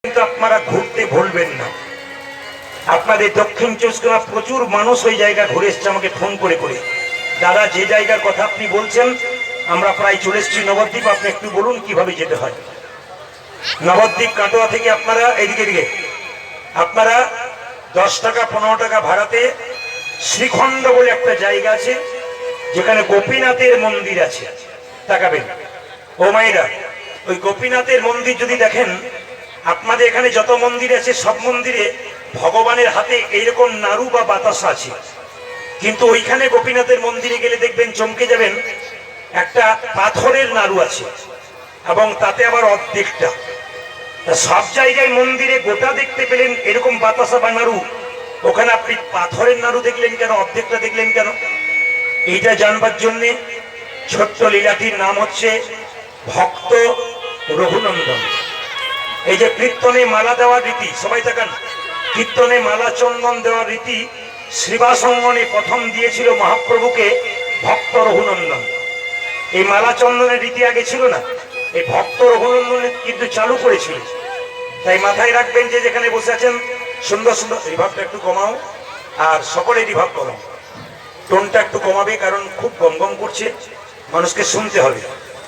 কিন্তু আপনারা ঘুরতে ভুলবেন না। আপনাদের দক্ষিণ চব্বিশ পরগনা প্রচুর মানুষ ওই জায়গা ঘুরে এসছে আমাকে ফোন করে করে। দাদা, যে জায়গার কথা আপনি বলছেন আমরা প্রায় চলে এসেছি নবদ্বীপ, আপনি একটু বলুন কিভাবে যেতে হয়। নবদ্বীপ কাটোয়া থেকে আপনারা এদিকে আপনারা 10 টাকা 15 টাকা ভাড়াতে শ্রীখণ্ড বলে একটা জায়গা আছে, যেখানে গোপীনাথের মন্দির আছে। তাকাবেন ও মায়েরা, ওই গোপীনাথের মন্দির যদি দেখেন, আপনাদের এখানে যত মন্দির আছে সব মন্দিরে ভগবানের হাতে এইরকম নাড়ু বা বাতাসা আছে, কিন্তু ওইখানে গোপীনাথের মন্দিরে গেলে দেখবেন চমকে যাবেন, একটা পাথরের নাড়ু আছে এবং তাতে আবার অর্ধেকটা। সব জায়গায় মন্দিরে গোটা দেখতে পেলেন এরকম বাতাসা বা নাড়ু, ওখানে আপনি পাথরের নাড়ু দেখলেন কেন, অর্ধেকটা দেখলেন কেন? এইটা জানবার জন্যে ছোট্ট লীলাটির নাম হচ্ছে ভক্ত রঘুনন্দন। এই যে কীর্তনে মালা দেওয়ার রীতি, সবাই তাকান, কীর্তনে মালা চন্দন দেওয়ার রীতি শ্রীবাসঙ্গনে প্রথম দিয়েছিল মহাপ্রভুকে ভক্ত রঘুনন্দন। এই মালা চন্দনের রীতি আগে ছিল না, এই ভক্ত রঘুনন্দন কিন্তু চালু করেছিল। তাই মাথায় রাখবেন যে যেখানে বসে আছেন সুন্দর সুন্দর রিভাবটা একটু কমাও, আর সকলে রিভাব কমাও, টোনটা একটু কমাবে, কারণ খুব গম গম করছে, মানুষকে শুনতে হবে,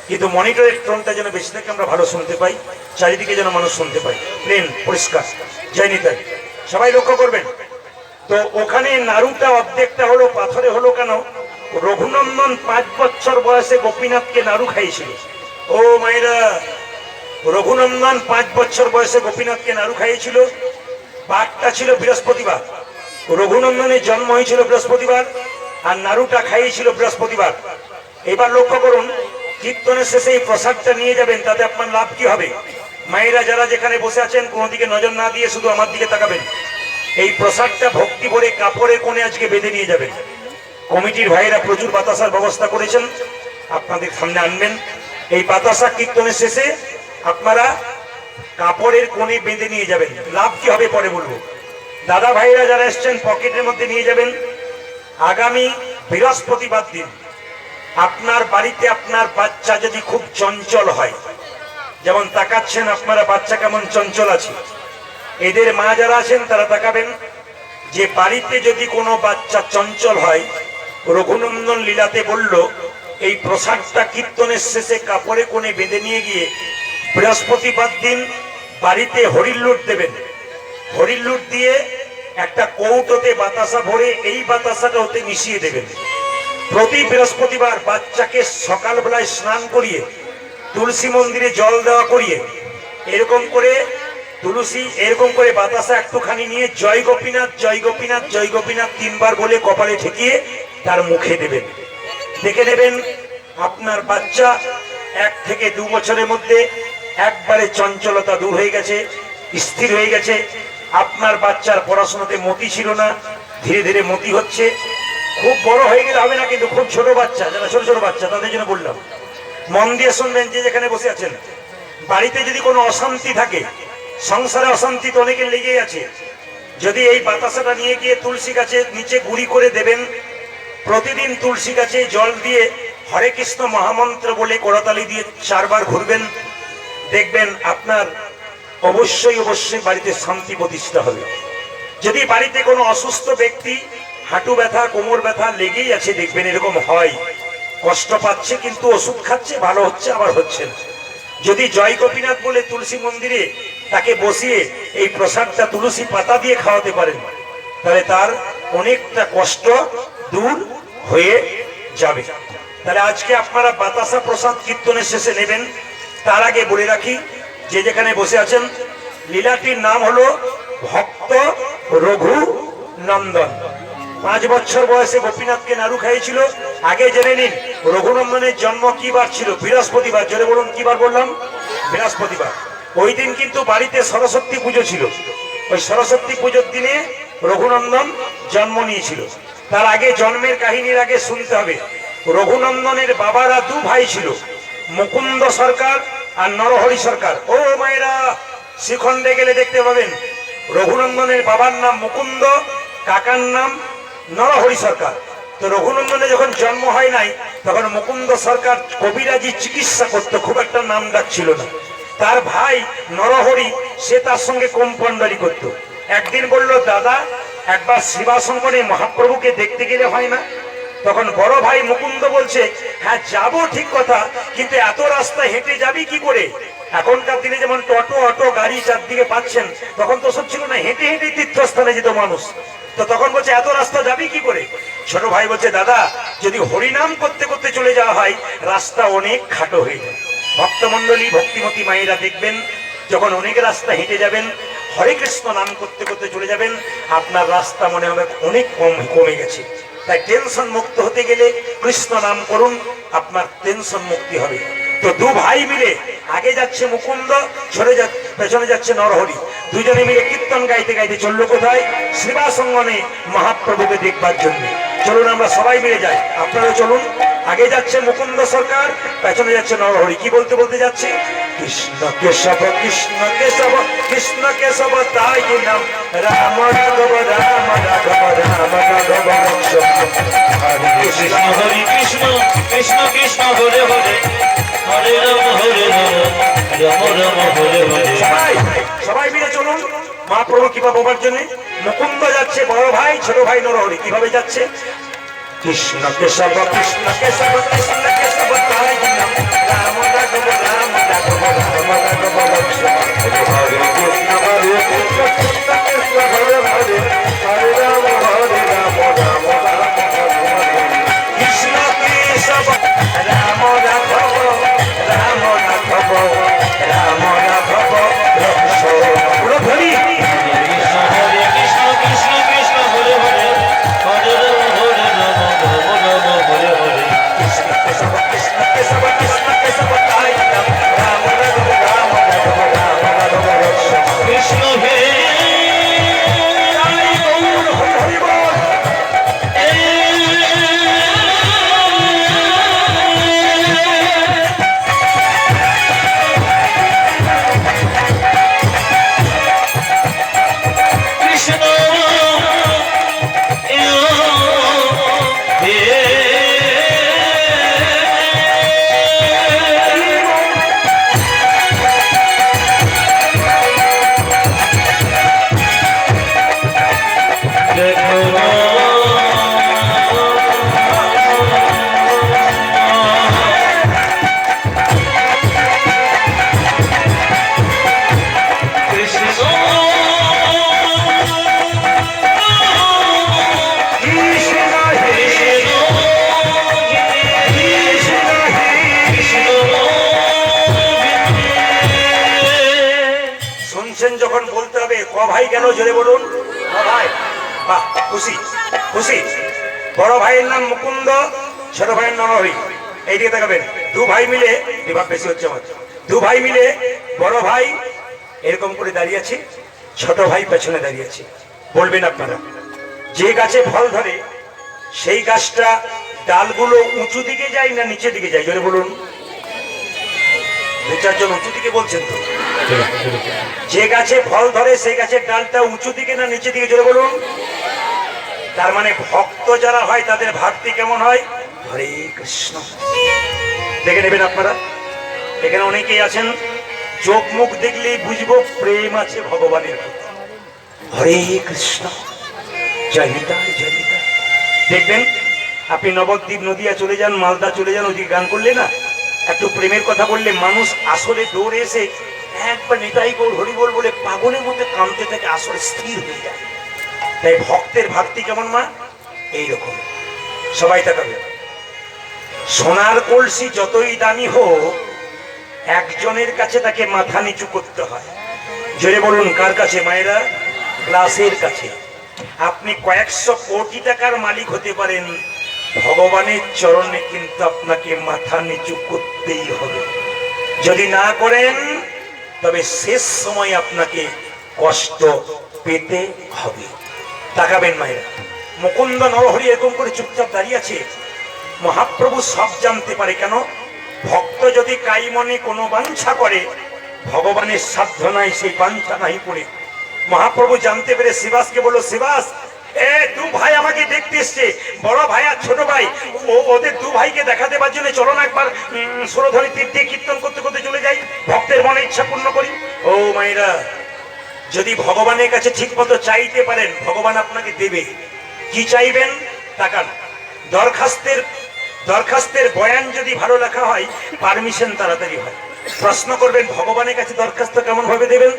কিন্তু মনিটরের টোনটা যেন বেশি থাকে, আমরা ভালো শুনতে পাই, চারিদিকে যেন মানুষ শুনতে পাই, প্লেন পরিষ্কার যায়নি। তাই সবাই লক্ষ্য করবেন। তো ওখানে নাড়ুটা অর্ধেকটা হলো, পাথরে হলো কেন? রঘুনন্দন 5 বছর বয়সে গোপীনাথকে নাড়ু খাইয়েছিল। ও মায়েরা, রঘুনন্দন 5 বছর বয়সে গোপীনাথকে নাড়ু খাইয়েছিল। বারটা ছিল বৃহস্পতিবার, রঘুনন্দনের জন্ম হয়েছিল বৃহস্পতিবার, আর নাড়ুটা খাইয়েছিল বৃহস্পতিবার। এবার লক্ষ্য করুন, কীর্তনের শেষে এই প্রসাদটা নিয়ে যাবেন, তাতে আপনার লাভ কি হবে? মায়েরা যারা যেখানে বসে আছেন কোনো দিকে নজর না দিয়ে শুধু আমার দিকে তাকাবেন। এই প্রসাদটা ভক্তি ভরে কাপড়ের কোণে আজকে বেঁধে নিয়ে যাবেন। কমিটির ভাইয়েরা প্রচুর বাতাসার ব্যবস্থা করেছেন, আপনাদের সামনে আনবেন। এই বাতাসা কীর্তনের শেষে আপনারা কাপড়ের কোণে বেঁধে নিয়ে যাবেন। লাভ কি হবে পরে বলবো। দাদা ভাইরা যারা এসছেন পকেটের মধ্যে নিয়ে যাবেন। আগামী বৃহস্পতিবার দিন আপনার বাড়িতে আপনার বাচ্চা যদি খুব চঞ্চল হয়, যেমন তাকাচ্ছেন আপনারা বাচ্চা কেমন চঞ্চল আছে, এদের মা যারা আছেন তারা তাকাবেন যে বাড়িতে যদি কোনো বাচ্চা চঞ্চল হয়, রঘুনন্দন লীলাতে বলল এই প্রসাদটা কীর্তনের শেষে কাপড়ে কোণে বেঁধে নিয়ে গিয়ে বৃহস্পতিবার দিন বাড়িতে হরিলুট দেবেন। হরিলুট দিয়ে একটা কৌটোতে বাতাসা ভরে এই বাতাসাটা ওতে মিশিয়ে দেবেন। প্রতি বৃহস্পতিবার বাচ্চাকে সকালবেলায় স্নান করিয়ে তুলসী মন্দিরে জল দেওয়া করিয়ে এরকম করে এরকম করে বাতাসা একটুখানি নিয়ে জয় গোপীনাথ জয় গোপীনাথ জয় গোপীনাথ 3 বার বলে কপালে ঠেকিয়ে তার মুখে দেবেন। দেখে নেবেন আপনার বাচ্চা 1 থেকে 2 বছরের মধ্যে একবারে চঞ্চলতা দূর হয়ে গেছে, স্থির হয়ে গেছে। আপনার বাচ্চার পড়াশোনাতে মতি ছিল না, ধীরে ধীরে মতি হচ্ছে। খুব বড় হয়ে গেলে হবে না, কিন্তু খুব ছোট বাচ্চা, যারা ছোট ছোট বাচ্চা তাদের জন্য বললাম। মন দিয়ে শুনবেন যে যেখানে বসে আছেন। বাড়িতে যদি কোনো অশান্তি থাকে, সংসারে অশান্তি তো অনেকের লেগেই আছে, যদি এই বাতাসাটা নিয়ে গিয়ে তুলসী গাছের নিচে গুঁড়ি করে দেবেন, প্রতিদিন তুলসী গাছে জল দিয়ে হরে কৃষ্ণ মহামন্ত্র বলে করতালি দিয়ে 4 বার ঘুরবেন, দেখবেন আপনার অবশ্যই অবশ্যই বাড়িতে শান্তি প্রতিষ্ঠা হবে। যদি বাড়িতে কোনো অসুস্থ ব্যক্তি হাঁটু ব্যথা কোমর ব্যথা লেগেই আছে, দেখবেন এরকম হয়, কষ্ট পাচ্ছে কিন্তু ওষুধ খাচ্ছে, ভালো হচ্ছে আবার হচ্ছে না। যদি জয় গোপীনাথ বলে তুলসী মন্দিরে তাকে বসিয়ে এই প্রসাদটা তুলসী পাতা দিয়ে খাওয়াতে পারেন, তাহলে তার অনেকটা কষ্ট দূর হয়ে যাবে। তাহলে আজকে আপনারা বাতাসা প্রসাদ কীর্তনের শেষে নেবেন। তার আগে বলে রাখি, যে যেখানে বসে আছেন লীলাটির নাম হলো ভক্ত রঘুনন্দন। 5 বছর বয়সে গোপীনাথকে নাড়ু খাইয়েছিল। আগে জেনে নিন রঘুনন্দনের জন্ম কি বার ছিল? বৃহস্পতিবার। জোরে বলুন কি বার বললাম? বৃহস্পতিবার। ওই দিন কিন্তু বাড়িতে সরস্বতী পুজো ছিল। ওই সরস্বতী পুজোর দিনে রঘুনন্দন জন্ম নিয়েছিল। তার আগে জন্মের কাহিনীর আগে শুনতে হবে, রঘুনন্দনের বাবারা 2 ভাই ছিল, মুকুন্দ সরকার আর নরহরি সরকার। ও মায়েরা, শ্রীখণ্ডে গেলে দেখতে পাবেন রঘুনন্দনের বাবার নাম মুকুন্দ, কাকার নাম নরহরি সরকার। তো রঘুনন্দনের যখন জন্ম হয় নাই, তখন মুকুন্দ সরকার কবিরাজি চিকিৎসা করতো, খুব একটা নাম ডাক ছিল না। তার ভাই নরহরি সে তার সঙ্গে কম্পাউন্ডারি করতো। একদিন বলল, দাদা একবার শিবাসঙ্গনে মহাপ্রভুকে দেখতে গেলে হয় না? তখন বড় ভাই মুকুন্দ বলছে, হ্যাঁ যাবো ঠিক কথা, কিন্তু এত রাস্তা হেঁটে যাবি কি করে? এখনকার দিনে যেমন টোটো অটো গাড়ি চারদিকে পাচ্ছেন, তখন তো সব ছিল না, হেঁটে হেঁটে তীর্থস্থানে যেত মানুষ। তো তখন বলছে এত রাস্তা যাবি কি করে? ছোট ভাই বলছে, দাদা যদি হরিনাম করতে করতে চলে যাওয়া হয় রাস্তা অনেক খাটো হয়ে যায়। ভক্তমন্ডলী ভক্তিমতী মায়েরা দেখবেন, যখন অনেক রাস্তা হেঁটে যাবেন, হরে কৃষ্ণ নাম করতে করতে চলে যাবেন, আপনার রাস্তা মনে হবে অনেক কমে গেছে। তাই টেনশন মুক্ত হতে গেলে কৃষ্ণ নাম করুন, আপনার টেনশন মুক্তি হবে। তো দু ভাই মিলে, আগে যাচ্ছে মুকুন্দ, পেছনে যাচ্ছে নরহরি, দুজনে মিলে কীর্তন গাইতে গাইতে চললো কোথায়? শ্রীবাসঙ্গনে মহাপ্রভুকে দেখবার জন্য। চলুন আমরা সবাই মিলে যাই, আপনারা চলুন। আগে যাচ্ছে মুকুন্দ সরকার, পেছনে যাচ্ছে নরহরি। কি বলতে বলতে যাচ্ছে? কৃষ্ণ কেশব কৃষ্ণ কেশব কৃষ্ণ কেশব তাই নাম, রাম রাঘব রাম রাঘব রাম রাঘব রক্ষক। হরে কৃষ্ণ হরে কৃষ্ণ কৃষ্ণ কৃষ্ণ হরে হরে, হরে রাম হরে রাম রাম রাম হরে হরে। সবাই মিলে চলুন মহাপ্রভু কৃপা পাবার জন্য। মুকুন্দ যাচ্ছে বড় ভাই, ছোট ভাই নরহরি কিভাবে যাচ্ছে? কৃষ্ণ কেশব কৃষ্ণ কেশব কৃষ্ণ কেশব তাই নাম, রাম রাঘব রাম রাঘব রাম রাঘব রক্ষক। হরে কৃষ্ণ হরে কৃষ্ণ কৃষ্ণ কৃষ্ণ হরে হরে, হরে রাম হরে রাম রাম রাম হরে হরে। কৃষ্ণ কেশব রাম রাঘব রাম রাঘব রাম রাঘব রক্ষক। পুরো ধরি হরে কৃষ্ণ কৃষ্ণ কৃষ্ণ হরে হরে, হরে রাম হরে রাম রাম রাম হরে হরে। কৃষ্ণ কেশব কৃষ্ণ কেশব কৃষ্ণ কেশব তাই নাম, রাম রাঘব রাম রাঘব রাম রাঘব রক্ষক। কৃষ্ণ হে তাই গৌর হরি হরি বল। যখন বলতে হবে ক ভাই গেল, জোরে বলুন ক ভাই। বাহ, খুশি খুশি। বড় ভাইয়ের নাম মুকুন্দ, ছোট ভাইয়ের নাম নরহরি। এইদিকে দেখাবেন, দু ভাই মিলে, বিভাগ বেশি হচ্ছে আমার, দু ভাই মিলে বড় ভাই এরকম করে দাঁড়িয়ে আছে, ছোট ভাই পেছনে দাঁড়িয়ে আছে। বলবেন আপনারা, যে গাছে ফল ধরে সেই গাছটা ডালগুলো উঁচু দিকে যায় না নিচের দিকে যায়? জোরে বলুন। দু চারজন উঁচু দিকে বলছেন তো। যে গাছে ফল ধরে সেই গাছের ডালটা উঁচু দিকে না নিচে দিকে? জোরে বলুন। তার মানে ভক্ত যারা হয় তাদের ভক্তি কেমন হয়? হরে কৃষ্ণ। দেখে নেবেন আপনারা, এখানে অনেকেই আছেন চোখ মুখ দেখলেই বুঝবো প্রেম আছে ভগবানের প্রতি। হরে কৃষ্ণ, জয় নিতাই জয় নিতাই। দেখবেন আপনি নবদ্বীপ নদিয়া চলে যান, মালদা চলে যান, ওইদিকে গান করলে না, একটু প্রেমের কথা বললে মানুষ আসলে দৌড়ে এসে একবার নিতাই গৌর হরিবল বলে পাগলের মধ্যে কাঁদতে থাকে, আসলে স্থির হয়ে যায়। তাই ভক্তের ভক্তি কেমন মা? এইরকম। সবাই তাকাবে। সোনার কলসি যতই দামি হোক, একজনের কাছে তাকে মাথা নিচু করতে হয়। জোরে বলুন, কার কাছে মায়েরা? গ্লাসের কাছে। আপনি কয়েকশো কোটি টাকার মালিক হতে পারেন, ভগবানের চরণে কিন্তু আপনাকে মাথা নিচু করতেই হবে। যদি না করেন তবে শেষ সময় আপনাকে কষ্ট পেতে হবে। তাকাবেন মায়েরা, মুকুন্দ নরহরি এরকম করে চুপচাপ দাঁড়িয়ে আছে। মহাপ্রভু সব জানতে পারে। কেন? ভক্ত যদি কাই মনে কোনো বাঞ্ছা করে, ভগবানের সাধ্য নাই সেই বাঞ্ছা নাই করে। মহাপ্রভু জানতে পেরে শিবাসকে বলল, শিবাস দু ভাই আমাকে দেখতে এসছে, বড় ভাই আর ছোট ভাই। ওদের দু ভাইকে দেখা দেবার জন্য চলো না একবার সুরধনী তীর দিয়ে কীর্তন করতে করতে চলে যাই, ভক্তের মনে ইচ্ছা পূর্ণ করি। ও মায়েরা, যদি ভগবানের কাছে ঠিক মতো চাইতে পারেন, ভগবান আপনাকে দেবে। কি চাইবেন? টাকা না। দরখাস্তের বয়ান যদি ভালো লেখা হয়, পারমিশন তাড়াতাড়ি হয়। প্রশ্ন করবেন ভগবানের কাছে দরখাস্ত কেমন ভাবে দেবেন?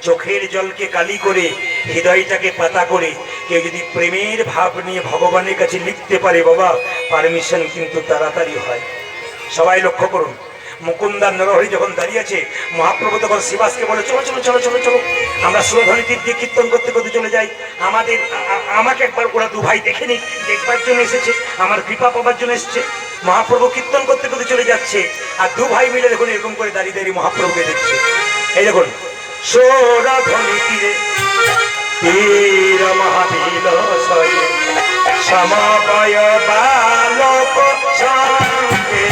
চোখের জলকে কালি করে, হৃদয়টাকে পাতা করে কেউ যদি প্রেমের ভাব নিয়ে ভগবানের কাছে লিখতে পারে, বাবা, পারমিশন কিন্তু তাড়াতাড়ি হয়। সবাই লক্ষ্য করুন, মুকুন্দার নরহরি যখন দাঁড়িয়ে আছে, মহাপ্রভু তখন শিবাসকে বলে, চলো চলো চলো চলো চলো, আমরা সুরধনী তীর দিয়ে কীর্তন করতে করতে চলে যাই। আমাকে একবার ওরা দু ভাই দেখে নিক, দেখবার জন্য এসেছে, আমার কৃপা পাবার জন্য এসেছে। মহাপ্রভু কীর্তন করতে করতে চলে যাচ্ছে, আর দু ভাই মিলে দেখুন এরকম করে দাঁড়িয়ে দাঁড়িয়ে মহাপ্রভুকে দেখছে। এই দেখুন, সুরধনী তীরে তীর মহাবিলসয় সমবায় বালক সঙ্গে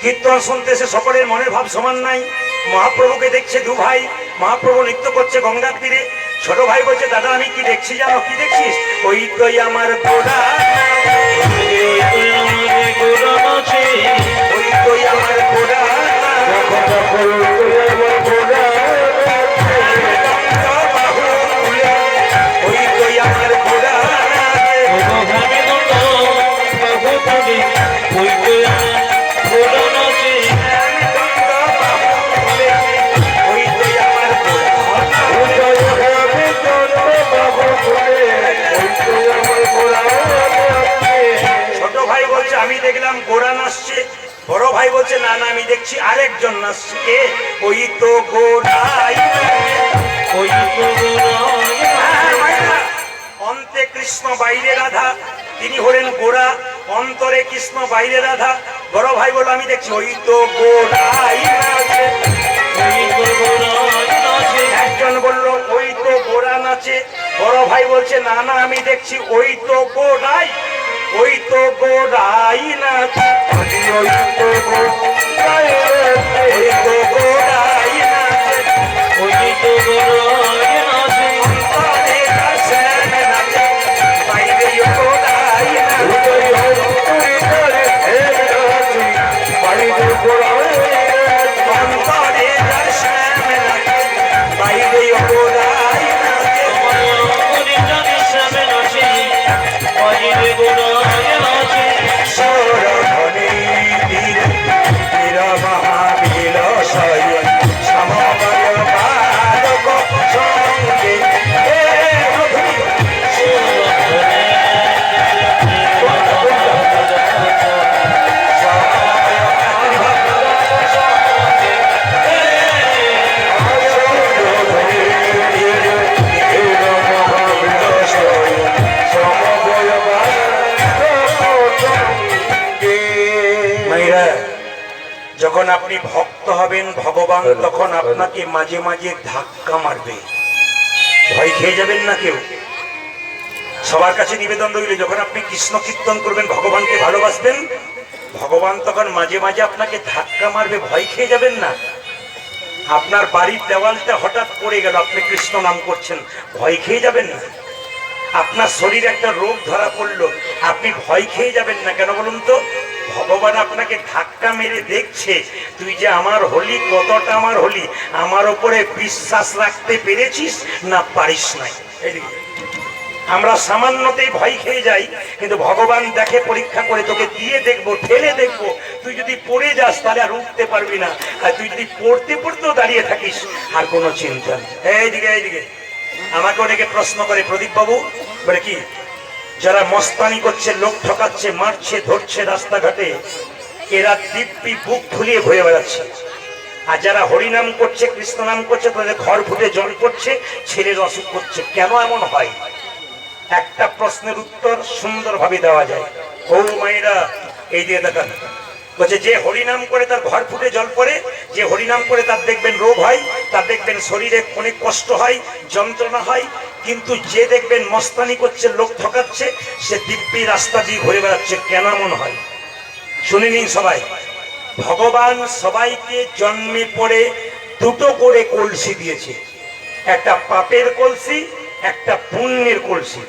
কীর্তন শুনতে এসে সকলের মনের ভাব সমান নাই। মহাপ্রভুকে দেখছে দু ভাই, মহাপ্রভু নৃত্য করছে গঙ্গার তীরে। ছোট ভাই বলছে, দাদা আমি কি দেখছি জানো? কি দেখছিস? ওই তো আমার ঘোড়া, ওই তো আমার ঘোড়া, ওই তো আমার ঘোড়া, আমি দেখলাম গোড়া নাচছে। বড় ভাই বলছে, না না আমি দেখছি আরেকজন নাচছে। কে? ওই তো গোড়াই, ওই তো অন্তে কৃষ্ণ বাইরে রাধা, তিনি হলেন গোড়া, অন্তরে কৃষ্ণ বাইরে রাধা। বড় ভাই বলল, আমি দেখছি ওই তো গোড়াই নাচে। একজন বলল, ওই তো গোড়া নাচে। বড় ভাই বলছে, না না আমি দেখছি ওই তো গোড়াই, ওই তো গোড়াই নাচে, ওই তো গোড়াই নাচে, ওই তো গোড়াই নাচে, অন্তরে নাচে নাচে, বাইরে গোড়াই নাচে, অন্তরে নাচে নাচে, বাইরে গোড়াই নাচে। সুরধনী তীরে তীর মহাবিলসয় সমবায় বালক সঙ্গে যখন আপনি ভক্ত পাবেন ভগবান তখন আপনাকে মাঝে মাঝে ধাক্কা মারবে, ভয় খেয়ে যাবেন না কেউ। সবার কাছে নিবেদন রইল, যখন আপনি কৃষ্ণ কীর্তন করবেন, ভগবানকে ভালোবাসবেন, ভগবান তখন মাঝে মাঝে আপনাকে ধাক্কা মারবে, ভয় খেয়ে যাবেন না। আপনার বাড়ির দেওয়ালটা হঠাৎ পড়ে গেল, আপনি কৃষ্ণ নাম করছেন, ভয় খেয়ে যাবেন না। আপনার শরীরে একটা রোগ ধরা পড়লো, আপনি ভয় খেয়ে যাবেন না। কেন বলুন তো? ভগবান আপনাকে ধাক্কা মেরে দেখছে তুই যে আমার হলি, কতটা আমার হলি, আমার ওপরে বিশ্বাস রাখতে পেরেছিস না পারিস নাই। আমরা সামান্যতেই ভয় খেয়ে যাই, কিন্তু ভগবান দেখে, পরীক্ষা করে, তোকে দিয়ে দেখবো, ঠেলে দেখবো, তুই যদি পড়ে যাস তাহলে আর উঠতে পারবি না, আর তুই যদি পড়তে পড়তেও দাঁড়িয়ে থাকিস আর কোনো চিন্তা নেই। এইদিকে এইদিকে আমাকে অনেকে প্রশ্ন করে, প্রদীপ বাবু বলে কি, যারা মস্তানি করছে, লোক ঠকাচ্ছে, মারছে, ধরছে রাস্তাঘাটে, এরা দিব্যি বুক ফুলিয়ে ঘুরে বেড়াচ্ছে, আর যারা হরিনাম করছে, কৃষ্ণ নাম করছে, তাদের ঘর ফুটে জল পড়ছে, ছেলের অসুখ করছে, কেন এমন হয়? একটা প্রশ্নের উত্তর সুন্দরভাবে দেওয়া যায়। ও মায়েরা এই দিয়ে দেখান, বলছে যে হরিনাম করে তার ঘর ফুটে জল পড়ে, যে হরিনাম করে তার দেখবেন রোগ হয়, তার দেখবেন শরীরে অনেক কষ্ট হয়, যন্ত্রণা হয়, কিন্তু যে দেখবেন মস্তানি করছে, লোক ঠকাচ্ছে, সে দিব্যি রাস্তা দিয়ে ঘুরে বেড়াচ্ছে। কেন এমন হয়? শুনে নিন সবাই। ভগবান সবাইকে জন্মে পড়ে দুটো করে কলসি দিয়েছে, একটা পাপের কলসি, একটা পুণ্যের কলসি।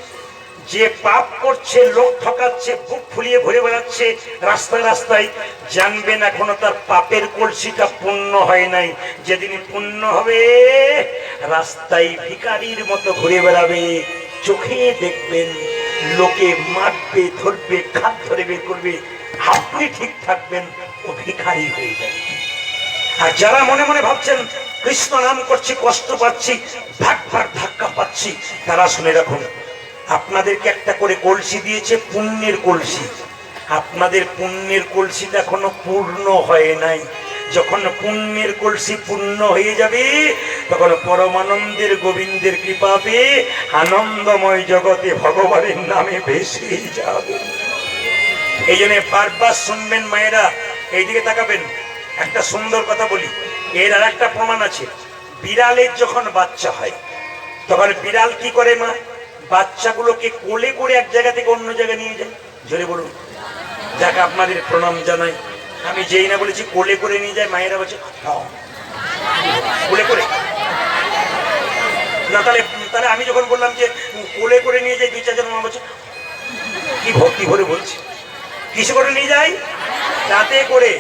যে পাপ করছে, লোক ঠকাচ্ছে, বুক ফুলিয়ে ঘুরে বেড়াচ্ছে রাস্তায় রাস্তায়, জানবেন এখনো তার পাপের কলসিটা পূর্ণ হয় নাই। যেদিন পূর্ণ হবে, রাস্তায় ভিখারির মতো ঘুরে বেড়াবে, চোখে দেখবেন লোকে মারবে, ধরবে, খাপ ধরে বের করবে, আপনি ঠিক থাকবেন, ও ভিখারি হয়ে যাবে। আর যারা মনে মনে ভাবছেন কৃষ্ণ নাম করছি, কষ্ট পাচ্ছি, ভাগ ভাগ ধাক্কা পাচ্ছি, তারা শুনে রাখুন, আপনাদেরকে একটা করে কলসি দিয়েছে, পুণ্যের কলসি। আপনাদের পুণ্যের কলসিটা এখনো পূর্ণ হয় নাই। যখন পুণ্যের কলসি পূর্ণ হয়ে যাবে, তখন পরমানন্দের গোবিন্দের কৃপা পেয়ে আনন্দময় জগতে ভগবানের নামে ভেসে যাবে। এই জন্য বারবার শুনবেন মায়েরা, এইদিকে তাকাবেন। একটা সুন্দর কথা বলি, এর আর একটা প্রমাণ আছে। বিড়ালের যখন বাচ্চা হয়, তখন বিড়াল কি করে? মা বাচ্চাগুলোকে কোলে করে এক জায়গা থেকে অন্য জায়গায় নিয়ে যায়। জোরে বলুন। যাকে আপনাদের প্রণাম জানাই। আমি যেই না বলেছি কোলে করে নিয়ে যায়, মায়েরা বলছে কোলে করে না। তাহলে তাহলে আমি যখন বললাম যে কোলে করে নিয়ে যায়, দুই চারজন মা বলছে কি ভক্তি ভরে বলছে, কিসে করে নিয়ে যায়? দাঁতে করে।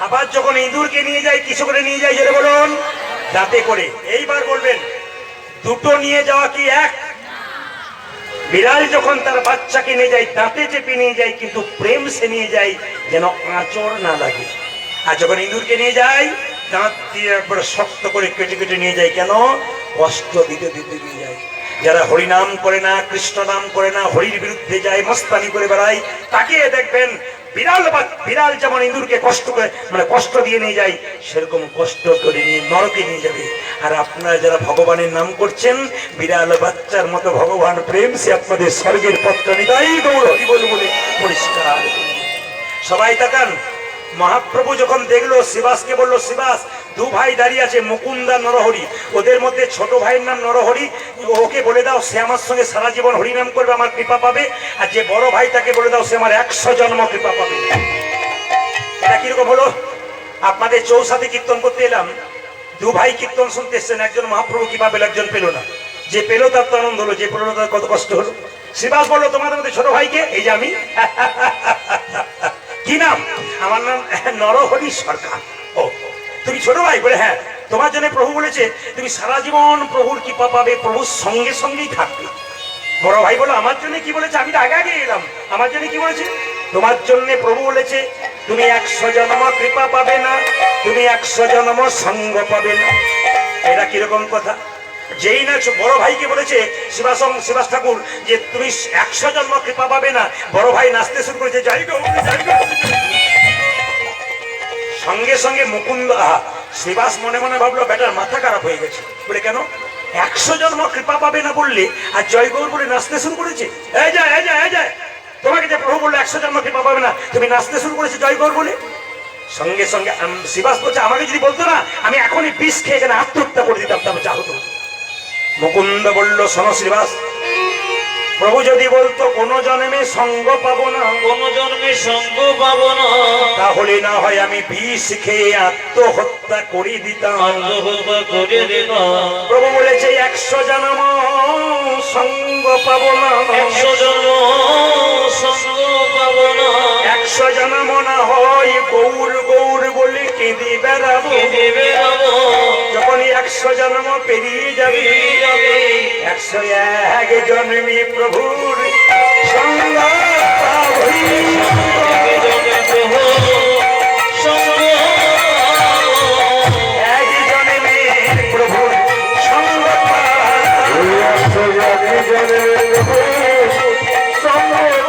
আবার যখন ইঁদুরকে নিয়ে যায়, কিসে করে নিয়ে যায়? জোরে বলুন। দাঁতে করে। এইবার বলবেন, দুটো নিয়ে যাওয়া কি এক? বিড়াল যখন তার বাচ্চাকে নিয়ে যায়, দাঁতে চেপে নিয়ে যায়, কিন্তু প্রেম সে নিয়ে যায়, যেন আঁচড় না লাগে। আর যখন ইঁদুরকে নিয়ে যায়, দাঁত দিয়ে একবার শক্ত করে কেটে কেটে নিয়ে যায়। কেন? কষ্ট দিতে দিতে নিয়ে যায়। যারা হরিনাম করে না, কৃষ্ণ নাম করে না, হরির বিরুদ্ধে যায়, মস্তানি করে বেড়ায়, তাকে দেখবেন বিড়াল যেমন ইঁদুরকে কষ্ট করে, মানে কষ্ট দিয়ে নিয়ে যায়, সেরকম কষ্ট করে নিয়ে নরকে নিয়ে যাবে। আর আপনারা যারা ভগবানের নাম করছেন, বিড়াল বাচ্চার মতো ভগবান প্রেম সে আপনাদের স্বর্গের পথটা নিতাই গৌর হরি বল বলে পরিষ্কার। সবাই তাকান। মহাপ্রভু যখন দেখলো, শিবাসকে বললো, শিবাস দু ভাই দাঁড়িয়ে আছে, মুকুন্দা নরহরি, ওদের মধ্যে ছোট ভাইয়ের নাম নরহরি, ওকে বলে দাও সে আমার সঙ্গে সারা জীবন হরিনাম করবে, আমার কৃপা পাবে। আর যে বড় ভাই তাকে বলে দাও সে আমার 100 জন্ম কৃপা পাবে। এটা কিরকম হলো? আপনাদের চৌসাথে কীর্তন করতে এলাম, দু ভাই কীর্তন শুনতে এসছেন, একজন মহাপ্রভু কৃপা পেল, একজন পেল না। যে পেল তার তো আনন্দ হলো, যে পেল না তার কত কষ্ট হলো। শিবাস বললো, তোমাদের মধ্যে ছোট ভাইকে? এই যে আমি। কি নাম? আমার নাম নরহরি সরকার। ও তুমি ছোট ভাই? বলে হ্যাঁ। তোমার জন্য প্রভু বলেছে তুমি সারা জীবন প্রভুর কৃপা পাবে, প্রভুর সঙ্গে সঙ্গেই থাকবে। বড় ভাই বলো, আমার জন্য কি বলেছে? আমি তো আগে আগে এলাম। আমার জন্য কি বলেছে? তোমার জন্য প্রভু বলেছে তুমি 100 জন্ম কৃপা পাবে না, তুমি 100 জন্ম সঙ্গ পাবে না। এটা কিরকম কথা? যেই না বড় ভাইকে বলেছে শিবাস ঠাকুর যে তুমি 100 জন্ম কৃপা পাবে না, বড় ভাই নাচতে শুরু করেছে, যাই গো যাই গো। সঙ্গে সঙ্গে মুকুন্দ, শিবাস মনে মনে ভাবলো বেটার মাথা খারাপ হয়ে গেছে। বলে কেন? 100 জন্ম কৃপা পাবে না বললে আর জয় গৌর বলে নাচতে শুরু করেছে। এই যায় এই যায় এই যায়, তোমাকে যে প্রভু বললো 100 জন্ম কৃপা পাবে না, তুমি নাচতে শুরু করেছে জয় গৌর বলে। সঙ্গে সঙ্গে শিবাস বলছে আমাকে যদি বলতো না আমি এখনই বিষ খেয়ে এখানে আত্মহত্যা করে দিতাম, তারপর যা হতো। মুকুন্দ বলল শোনো শ্রীবাস, প্রভু যদি বলতো কোন জন্মে সঙ্গ পাবো না, কোন জন্মে সঙ্গ পাবো না, তাহলে না হয় আমি বিষ খেয়ে আত্মহত্যা করে দিতাম। আত্মহত্যা করে দিতাম। প্রভু বলেছে 100 জন্ম সঙ্গ পাবো না, 100 জন্ম সঙ্গ পাবো না, 100 জন্ম না হয় গৌর গৌর বলে কেঁদে বেড়াবো। কেঁদে বেড়াবো। যখন 100 জন্ম পেরিয়ে যাবে, 101 জন্মে প্রভুর সঙ্গ পাবই। এক জন্মে প্রভুর সঙ্গ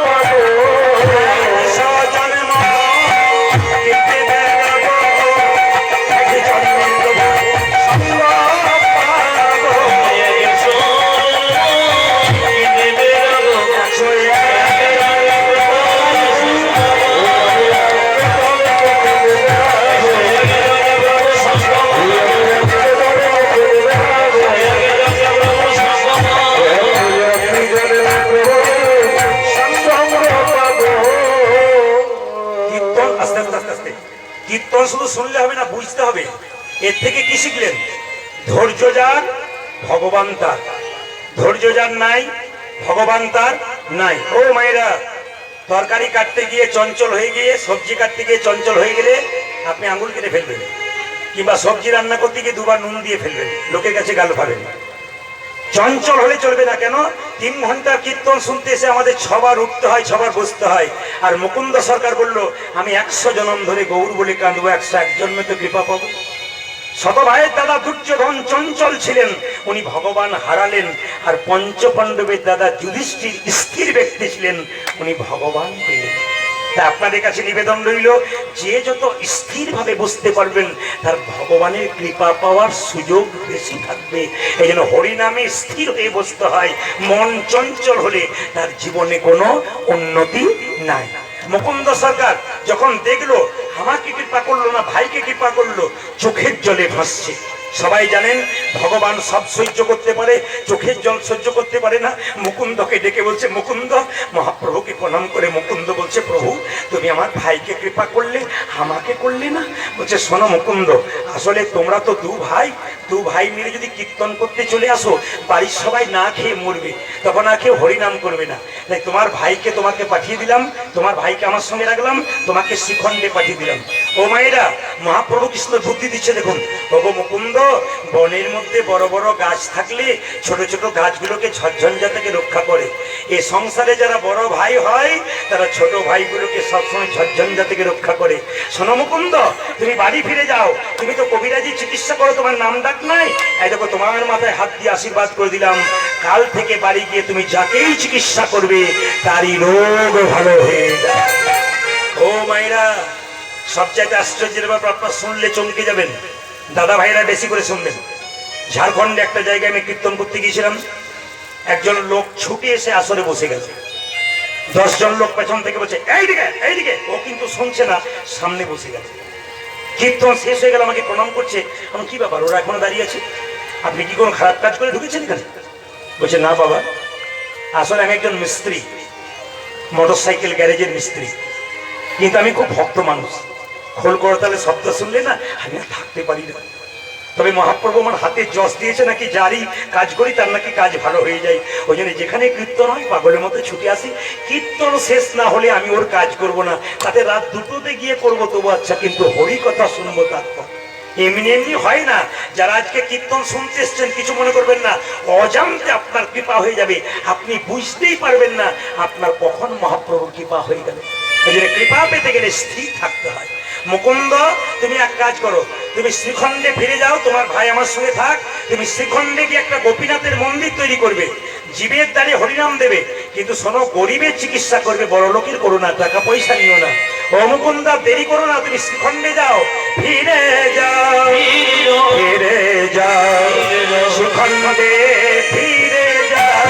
পাবো। 100 জন্ম কেটে বেড়াবো, এক জন্মে প্রভুর সঙ্গ পাবো। 100 আস্তে আস্তে আস্তে আস্তে কীর্তন শুধু শুনলে হবে না, বুঝতে হবে। এর থেকে কি শিখলেন? ধৈর্য যার ভগবান তার, ধৈর্য যার নাই ভগবান তার নাই। ও মায়েরা, তরকারি কাটতে গিয়ে চঞ্চল হয়ে গিয়ে, সবজি কাটতে গিয়ে চঞ্চল হয়ে গেলে আপনি আঙুল কেটে ফেলবেন, কিংবা সবজি রান্না করতে গিয়ে দুবার নুন দিয়ে ফেলবেন, লোকের কাছে গাল পাবেন। চঞ্চল হলে চলবে না। কেন? 3 ঘন্টা কীর্তন শুনতে এসে আমাদের 6 বার উঠতে হয়, 6 বার বসতে হয়। আর মুকুন্দ সরকার বলল আমি 100 জন্ম ধরে গৌর বলে কাঁদবো, 101 জন্মে তো কৃপা পাবো। শত ভাইয়ের দাদা দুর্যোধন চঞ্চল ছিলেন, উনি ভগবান হারালেন। আর পঞ্চপাণ্ডবের দাদা যুধিষ্ঠির স্থির ব্যক্তি ছিলেন, উনি ভগবান পেলেন। তাই আপনাদের কাছে নিবেদন রইল, যে যত স্থির ভাবে বুঝতে পারবেন তার ভগবানের কৃপা পাওয়ার সুযোগ বেশি থাকবে। এই জন্য হরিনামে স্থির হয়ে বসতে হয়। মন চঞ্চল হলে তার জীবনে কোনো উন্নতি নাই। মুকুন্দ সরকার যখন দেখলো আমাকে কৃপা করলো না, ভাইকে কৃপা করলো, চোখের জলে ভাসছে। সবাই জানেন ভগবান সব সহ্য করতে পারে, চোখের জল সহ্য করতে পারে না। মুকুন্দকে ডেকে বলছে মুকুন্দ, মহাপ্রভুকে প্রণাম করে মুকুন্দ বলছে প্রভু তুমি আমার ভাইকে কৃপা করলে, আমাকে করলে না। বলছে শোনো মুকুন্দ, আসলে তোমরা তো দু ভাই মিলে যদি কীর্তন করতে চলে আসো, বাড়ির সবাই না খেয়ে মরবে, তখন আর কেউ হরিনাম করবে না। তাই তোমার ভাইকে তোমাকে পাঠিয়ে দিলাম, তোমার ভাইকে আমার সঙ্গে রাখলাম, তোমাকে শ্রীখণ্ডে পাঠিয়ে দিলাম। ও মায়েরা, মহাপ্রভু কৃষ্ণ বুদ্ধি দিচ্ছে দেখুন। প্রভু মুকুন্দ, বনের মধ্যে বড় বড় গাছ থাকলে ছোট ছোট গাছগুলোকে ঝড়ঝঞ্ঝা থেকে রক্ষা করে। এই সংসারে যারা বড় ভাই হয় তারা ছোট ভাইগুলোকে সবসময় ঝড়ঝঞ্ঝা থেকে রক্ষা করে। শোনো মুকুন্দ, তুমি বাড়ি ফিরে যাও, তুমি তো কবিরাজি চিকিৎসা করো, তোমার নাম ডাক নাই। এই দেখো তোমার মাথায় হাত দিয়ে আশীর্বাদ করে দিলাম, কাল থেকে বাড়ি গিয়ে তুমি যাকেই চিকিৎসা করবে তারই রোগ ভালো হয়ে যায়। ও মায়েরা, সবচাইতে আশ্চর্যের ব্যাপার আপনার শুনলে চমকে যাবেন, দাদা ভাইরা বেশি করে শুনবেন। ঝাড়খণ্ডে একটা জায়গায় আমি কীর্তন করতে গিয়েছিলাম, একজন লোক ছুটে এসে আসরে বসে গেছে। 10 জন লোক পেছন থেকে বলছে এইদিকে এইদিকে, ও কিন্তু শুনছে না, সামনে বসে গেছে। কীর্তন শেষ হয়ে গেল, আমাকে প্রণাম করছে। আমি কি ব্যাপার, ওরা এখনো দাঁড়িয়ে আছে, আপনি কি কোনো খারাপ কাজ করে ঢুকেছেন এখানে? বলছে না বাবা, আসলে আমি একজন মিস্ত্রি, মোটরসাইকেল গ্যারেজের মিস্ত্রি, কিন্তু আমি খুব ভক্ত মানুষ। খোল করতালে শব্দ শুনলে না আমি আর থাকতে পারি না। তবে মহাপ্রভু আমার হাতে যশ দিয়েছে, নাকি যারই কাজ করি তার নাকি কাজ ভালো হয়ে যায়। ওই জন্য যেখানে কীর্তন হয় পাগলের মতো ছুটে আসি। কীর্তন শেষ না হলে আমি ওর কাজ করব না, তাতে রাত 2টোতে গিয়ে করবো তবু আচ্ছা, কিন্তু হরি কথা শুনবো তারপর। এমনি এমনি হয় না। যারা আজকে কীর্তন শুনতে এসছেন কিছু মনে করবেন না, অজান্তে আপনার কৃপা হয়ে যাবে, আপনি বুঝতেই পারবেন না আপনার কখন মহাপ্রভুর কৃপা হয়ে গেল। এই জন্য কৃপা পেতে গেলে স্থির থাকতে হয়। মুকুন্দ, তুমি এক কাজ করো, তুমি শ্রীখণ্ডে ফিরে যাও, তোমার ভাই আমার সঙ্গে থাক। তুমি শ্রীখণ্ডে গিয়ে একটা গোপীনাথের মন্দির তৈরি করবে, জীবের দ্বারে হরিনাম দেবে, কিন্তু শোনো গরিবের চিকিৎসা করবে, বড় লোকের করো না, টাকা পয়সা নিও না। ও মুকুন্দ, দেরি করো না, তুমি শ্রীখণ্ডে যাও, ফিরে যাও, ফিরে যাও, শ্রীখণ্ডে ফিরে যাও।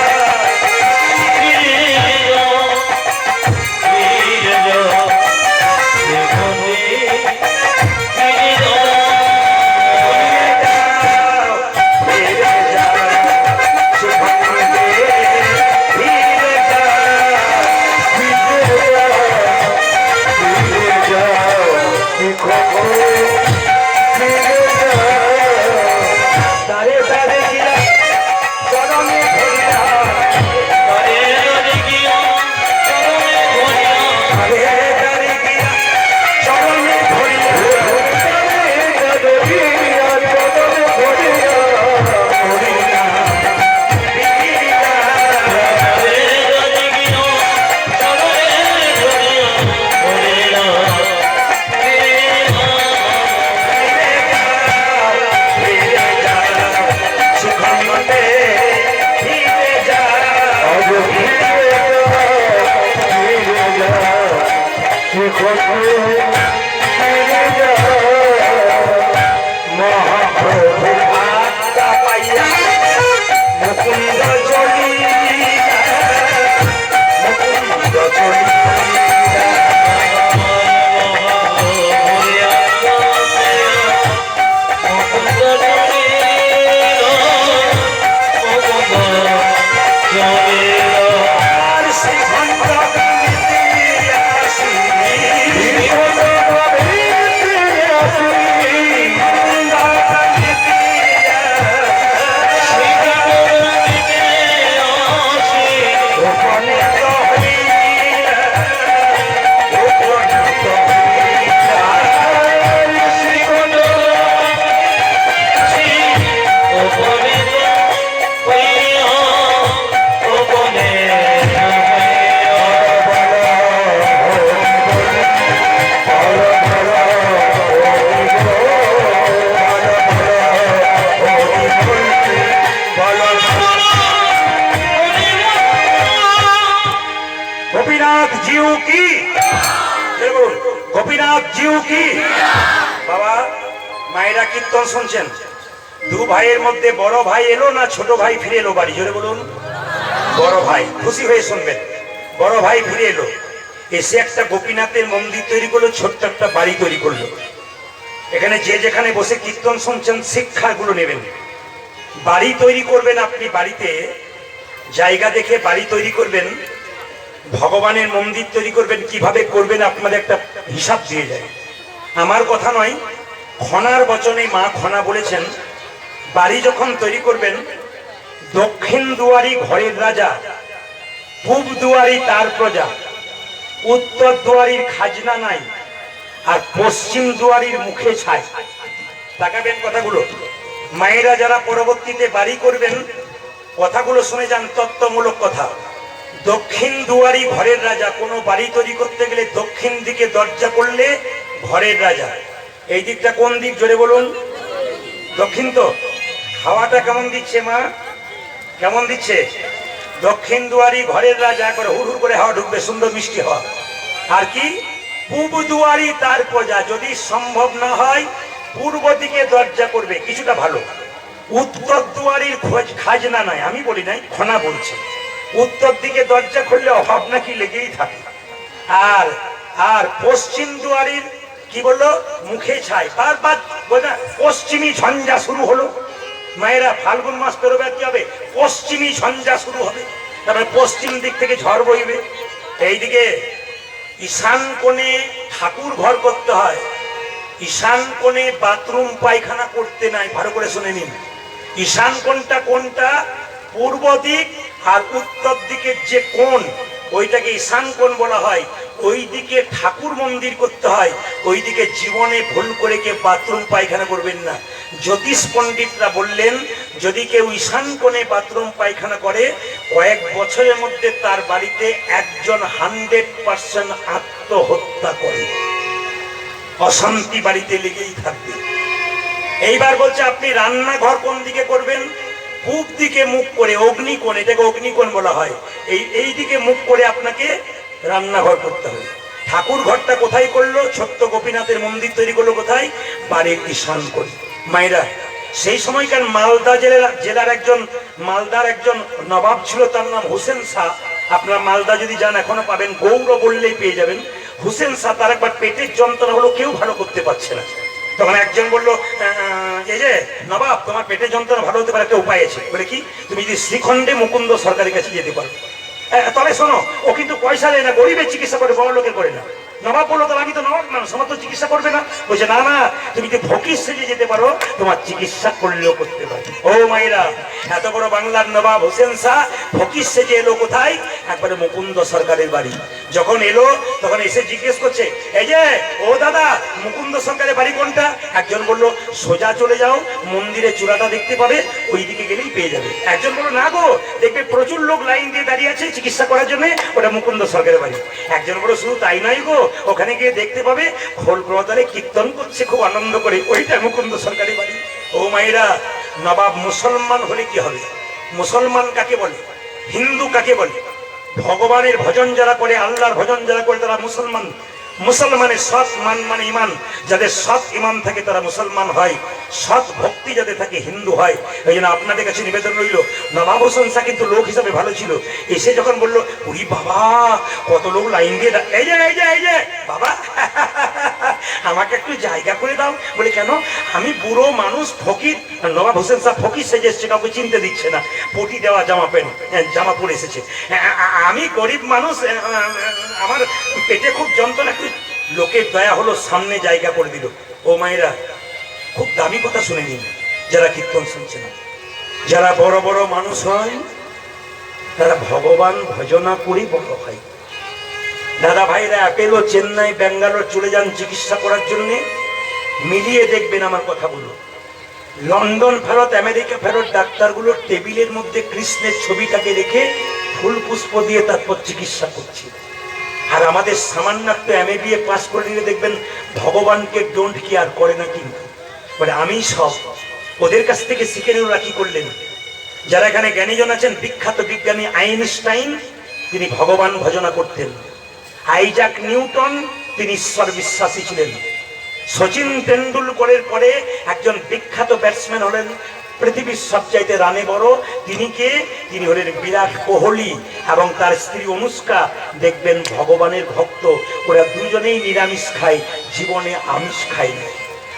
গোপীনাথ জিউ কি? বলুন, গোপীনাথ জিউ কি? বাবা মায়েরা কীর্তন শুনছেন, দু ভাইয়ের মধ্যে বড় ভাই এলো না ছোট ভাই ফিরে এলো বাড়ি? জোরে বলুন। বড় ভাই, খুশি হয়ে শুনবেন। বড় ভাই ফিরে এলো, এসে একটা গোপীনাথের মন্দির তৈরি করলো, ছোট্ট একটা বাড়ি তৈরি করলো। এখানে যে যেখানে বসে কীর্তন শুনছেন শিক্ষাগুলো নেবেন। বাড়ি তৈরি করবেন, আপনি বাড়িতে জায়গা দেখে বাড়ি তৈরি করবেন, ভগবানের মন্দির তৈরি করবেন, কিভাবে করবেন আপনাদের একটা হিসাব দিয়ে যায়। আমার কথা নয়, খনার বচনে মা খনা বলেছেন, বাড়ি যখন তৈরি করবেন, দক্ষিণ দুয়ারি ঘরের রাজা, পূব দুয়ারি তার প্রজা, উত্তর দুয়ারির খাজনা নাই, আর পশ্চিম দুয়ারির মুখে ছাই। তাকাবেন কথাগুলো। মায়েরা যারা পরবর্তীতে বাড়ি করবেন, কথাগুলো শুনে যান, তত্ত্বমূলক কথা। দক্ষিণ দুয়ারি ঘরের রাজা, কোনো বাড়ি তৈরি করতে গেলে দক্ষিণ দিকে দরজা করলে ঘরের রাজা। এই দিকটা কোন দিক জোরে বলুন? দক্ষিণ। তো হাওয়াটা কেমন দিচ্ছে মা? কেমন দিচ্ছে? দক্ষিণ দুয়ারি ঘরের রাজা, করে হুড় হুড় করে হাওয়া ঢুকবে, সুন্দর মিষ্টি হাওয়া। আর কি? পূব দুয়ারি তার প্রজা, যদি সম্ভব না হয় পূর্ব দিকে দরজা করবে, কিছুটা ভালো। উত্তর দুয়ারির খাজনা নাই, আমি বলি নাই, খনা বলছে। উত্তর দিকে দরজা খুললে অভাব নাকি লেগেই থাকে। আর আর পশ্চিম দুয়ারির কি বললো? মুখে ছাই। বারবার বোঝা, পশ্চিমী ঝঞ্ঝা শুরু হলো। মায়েরা ফাল্গুন মাস পেরোবে, কি হবে? পশ্চিমী ঝঞ্ঝা শুরু হবে, তারপরে পশ্চিম দিক থেকে ঝড় বইবে। এইদিকে ঈশান কোণে ঠাকুর ঘর করতে হয়, ঈশান কোণে বাথরুম পায়খানা করতে নাই। ভালো করে শুনে নিন, ঈশান কোণটা কোনটা? পূর্ব দিক। আর উত্তর দিকের যে কোণ, ওইটাকে ঈশান কোণ বলা হয়। ওই দিকে ঠাকুর মন্দির করতে হয়, ওই দিকে জীবনে ভুল করে কে বাথরুম পায়খানা করবেন না। জ্যোতিষ পণ্ডিতরা বললেন, যদি কেউ ঈশান কোণে বাথরুম পায়খানা করে, কয়েক বছরের মধ্যে তার বাড়িতে একজন 100% আত্মহত্যা করে, অশান্তি বাড়িতে লেগেই থাকবে। এইবার বলছে, আপনি রান্নাঘর কোন দিকে করবেন? পূব দিকে মুখ করে, অগ্নিকোণ, এটাকে অগ্নিকোণ বলা হয়। এই দিকে মুখ করে আপনাকে রান্নাঘর করতে হবে। ঠাকুর ঘরটা কোথায় করলো? ছোট্ট গোপীনাথের মন্দির তৈরি করলো কোথায়? বাড়ির ঈশান কোণ। মায়েরা, সেই সময়কার মালদা জেলার মালদার একজন নবাব ছিল, তার নাম হোসেন শাহ। আপনারা মালদা যদি যান এখনো পাবেন, গৌর বললেই পেয়ে যাবেন। হোসেন শাহ, তার একবার পেটের যন্ত্রণা হলো, কেউ ভালো করতে পারছে না। তখন একজন বললো, এই যে নবাব, তোমার পেটের যন্ত্রণা ভালো হতে পারে, একটা উপায় আছে। বলে কি? তুমি যদি শ্রীখণ্ডে মুকুন্দ সরকারের কাছে যেতে পারো। তবে শোনো, ও কিন্তু পয়সা দেয় না, গরিবের চিকিৎসা করে, বড় লোকের করে না। নবাব বললো, তাহলে আমি তো নবাব মানুষ, আমার তো চিকিৎসা করবে না। বলছে, না না, তুমি যদি ফকির সেজে যেতে পারো, তোমার চিকিৎসা করলেও করতে পারো। ও মায়েরা, এত বড় বাংলার নবাব হোসেন শাহ ফকির সেজে এলো কোথায়? একবারে মুকুন্দ সরকারের বাড়ি। যখন এলো, তখন এসে জিজ্ঞেস করছে, এই যে ও দাদা, মুকুন্দ সরকারের বাড়ি কোনটা? একজন বললো, সোজা চলে যাও, মন্দিরের চূড়াটা দেখতে পাবে, ওই দিকে গেলেই পেয়ে যাবে। একজন বললো, না গো, দেখবে প্রচুর লোক লাইন দিয়ে দাঁড়িয়ে আছে চিকিৎসা করার জন্য, ওটা মুকুন্দ সরকারের বাড়ি। একজন বললো, শুধু তাই নয় গো, ওখানে গিয়ে দেখতে পাবে খোল প্রদারে কীর্তন করছে খুব আনন্দ করে, ওইটা মুকুন্দ সরকারের বাড়ি। ও মায়েরা, নবাব মুসলমান হলে কি হবে? মুসলমান কাকে বলে? হিন্দু কাকে বলে? ভগবানের ভজন যারা করে, আল্লাহর ভজন যারা করে, তারা মুসলমান। মুসলমানের সৎ মান মানে ইমান, যাদের সৎ ইমান থাকে তারা মুসলমান হয়, সৎ ভক্তি যাদের থাকে হিন্দু হয়। ওই জন্য আপনাদের কাছে নিবেদন রইল, নবাব হোসেন শাহ কিন্তু লোক হিসাবে ভালো ছিল। এসে যখন বললো, ওরে বাবা, কত লোক লাইন দিয়ে, এই যে বাবা, আমাকে একটু জায়গা করে দাও। বলে, কেন? আমি বুড়ো মানুষ, ফকির। নবাব হোসেন শাহ ফকির সেজে এসছে, কাউকে চিনতে দিচ্ছে না, পটি দেওয়া জামা পরে এসেছে। আমি গরিব মানুষ, আমার পেটে খুব যন্ত্রণা, একটু লোকের দয়া হলো, সামনে জায়গা করে দিল। ও মায়েরা, খুব দামি কথা শুনে নিন যারা কীর্তন শুনছে না। যারা বড় বড় মানুষ হয়, তারা ভগবান ভজনা করে বড় হয়। দাদা ভাইরা, অ্যাপেলো, চেন্নাই, ব্যাঙ্গালোর চলে যান চিকিৎসা করার জন্য, মিলিয়ে দেখবেন আমার কথাগুলো। লন্ডন ফেরত, আমেরিকা ফেরত ডাক্তারগুলোর টেবিলের মধ্যে কৃষ্ণের ছবিটাকে রেখে ফুল পুষ্প দিয়ে তারপর চিকিৎসা করছে। আর আমাদের সামান্য একটু MA পাস করে নিলে দেখবেন ভগবানকে ডোন্ট কেয়ার করে না। কিন্তু মানে আমি সব ওদের কাছ থেকে শিখে নিল। কি করলেন? যারা এখানে জ্ঞানীজন আছেন, বিখ্যাত বিজ্ঞানী আইনস্টাইন তিনি ভগবান ভজনা করতেন। আইজাক নিউটন তিনি ঈশ্বর বিশ্বাসী ছিলেন। সচিন তেন্ডুলকরের পরে একজন বিখ্যাত ব্যাটসম্যান হলেন পৃথিবীর সবচাইতে রানে বড়, তিনি কে? তিনি হলেন বিরাট কোহলি এবং তার স্ত্রী অনুষ্কা। দেখবেন ভগবানের ভক্ত, ওরা দুজনেই নিরামিষ খায়, জীবনে আমিষ খায় না।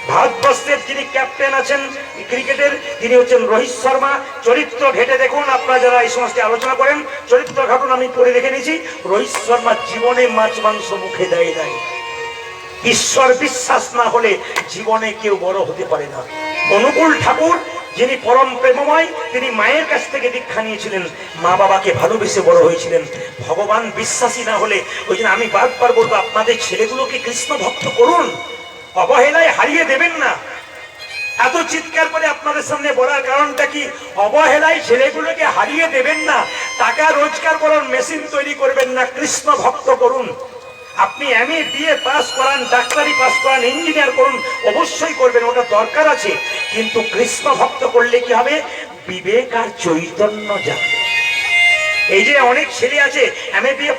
ভারতবর্ষের যিনি ক্যাপ্টেন আছেন ক্রিকেটের, তিনি হচ্ছেন রোহিত শর্মা। চরিত্র ঘেটে দেখুন, আপনারা যারা এই সমস্ত আলোচনা করেন, চরিত্র ঘটনা আমি পড়ে দেখে নিয়েছি। রোহিত শর্মা জীবনে মাছ মাংস মুখে দেয় নাই। ঈশ্বর বিশ্বাস না হলে জীবনে কেউ বড় হতে পারে না। অনুকূল ঠাকুর যিনি পরম প্রেমময়, তিনি মায়ের কাছ থেকে দীক্ষা নিয়েছিলেন, মা বাবাকে ভালোবেসে বড় হয়েছিলেন। ভগবান বিশ্বাসী না হলে, ওই জন্য আমি বারবার বলবো, আপনাদের ছেলেগুলোকে কৃষ্ণ ভক্ত করুন, অবহেলায় হারিয়ে দেবেন না। এত চিৎকার করে আপনাদের সামনে বলার কারণটা কি? অবহেলায় ছেলেগুলোকে হারিয়ে দেবেন না। টাকা রোজগার করার মেশিন তৈরি করবেন না, কৃষ্ণ ভক্ত করুন। আপনি এমএ বিএ পাস করান, ডাক্তারি পাস করান, ইঞ্জিনিয়ার করুন, অবশ্যই করবেন, ওটা দরকার আছে। কিন্তু কৃষ্ণ ভক্ত করলে কি হবে? বিবেক আর চৈতন্য যাবে। এই যে অনেক ছেলে আছে এমএ বিএ